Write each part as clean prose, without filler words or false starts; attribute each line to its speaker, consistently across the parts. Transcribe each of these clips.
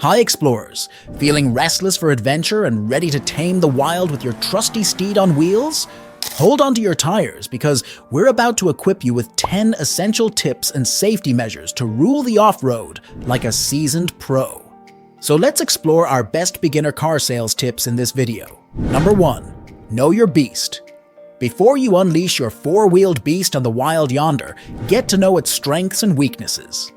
Speaker 1: Hi explorers, feeling restless for adventure and ready to tame the wild with your trusty steed on wheels? Hold on to your tires because we're about to equip you with 10 essential tips and safety measures to rule the off-road like a seasoned pro. So let's explore our best beginner car sales tips in this video. Number 1. Know your beast. Before you unleash your four-wheeled beast on the wild yonder, get to know its strengths and weaknesses.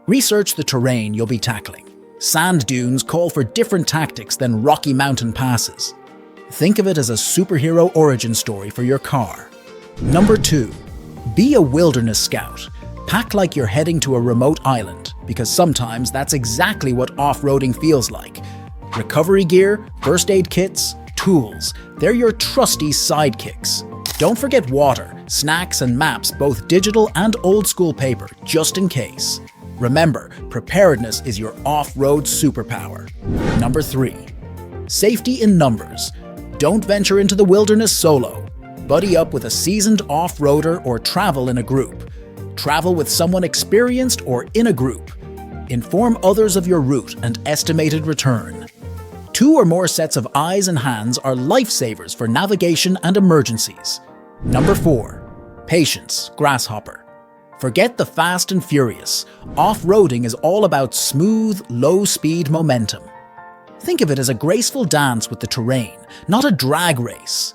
Speaker 1: Research the terrain you'll be tackling. Sand dunes call for different tactics than rocky mountain passes. Think of it as a superhero origin story for your car. Number 2. Be a wilderness scout. Pack like you're heading to a remote island, because sometimes that's exactly what off-roading feels like. Recovery gear, first aid kits, tools, they're your trusty sidekicks. Don't forget water, snacks and maps, both digital and old-school paper, just in case. Remember, preparedness is your off-road superpower. Number 3. Safety in numbers. Don't venture into the wilderness solo. Buddy up with a seasoned off-roader or travel in a group. Travel with someone experienced or in a group. Inform others of your route and estimated return. 2 or more sets of eyes and hands are lifesavers for navigation and emergencies. Number 4. Patience, grasshopper. Forget the fast and furious. Off-roading is all about smooth, low-speed momentum. Think of it as a graceful dance with the terrain, not a drag race.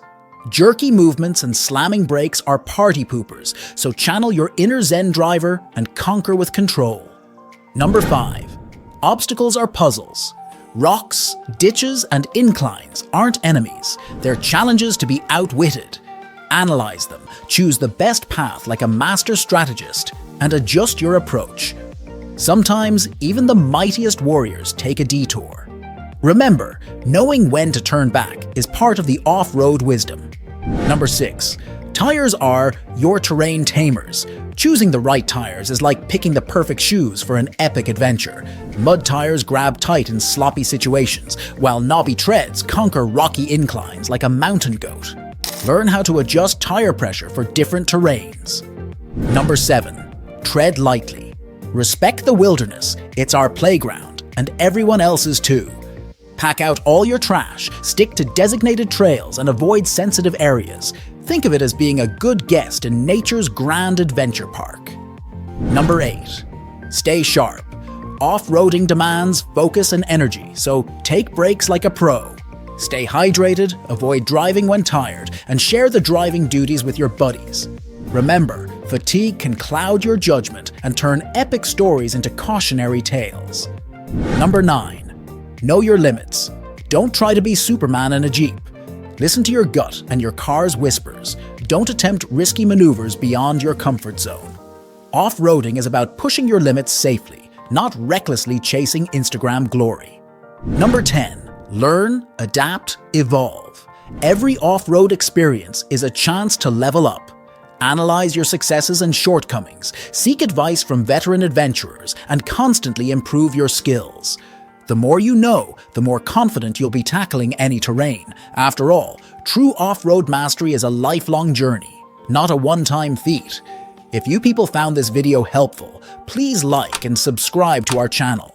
Speaker 1: Jerky movements and slamming brakes are party poopers, so channel your inner Zen driver and conquer with control. Number 5. Obstacles are puzzles. Rocks, ditches, and inclines aren't enemies. They're challenges to be outwitted. Analyze them, choose the best path like a master strategist, and adjust your approach. Sometimes, even the mightiest warriors take a detour. Remember, knowing when to turn back is part of the off-road wisdom. Number 6. Tires are your terrain tamers. Choosing the right tires is like picking the perfect shoes for an epic adventure. Mud tires grab tight in sloppy situations, while knobby treads conquer rocky inclines like a mountain goat. Learn how to adjust tire pressure for different terrains. Number 7. Tread lightly. Respect the wilderness. It's our playground, and everyone else's too. Pack out all your trash, stick to designated trails, and avoid sensitive areas. Think of it as being a good guest in nature's grand adventure park. Number 8. Stay sharp. Off-roading demands focus and energy, so take breaks like a pro. Stay hydrated, avoid driving when tired, and share the driving duties with your buddies. Remember, fatigue can cloud your judgment and turn epic stories into cautionary tales. Number 9. Know your limits. Don't try to be Superman in a Jeep. Listen to your gut and your car's whispers. Don't attempt risky maneuvers beyond your comfort zone. Off-roading is about pushing your limits safely, not recklessly chasing Instagram glory. Number 10. Learn, adapt, evolve. Every off-road experience is a chance to level up. Analyze your successes and shortcomings, seek advice from veteran adventurers, and constantly improve your skills. The more you know, the more confident you'll be tackling any terrain. After all, true off-road mastery is a lifelong journey, not a one-time feat. If you people found this video helpful, please like and subscribe to our channel.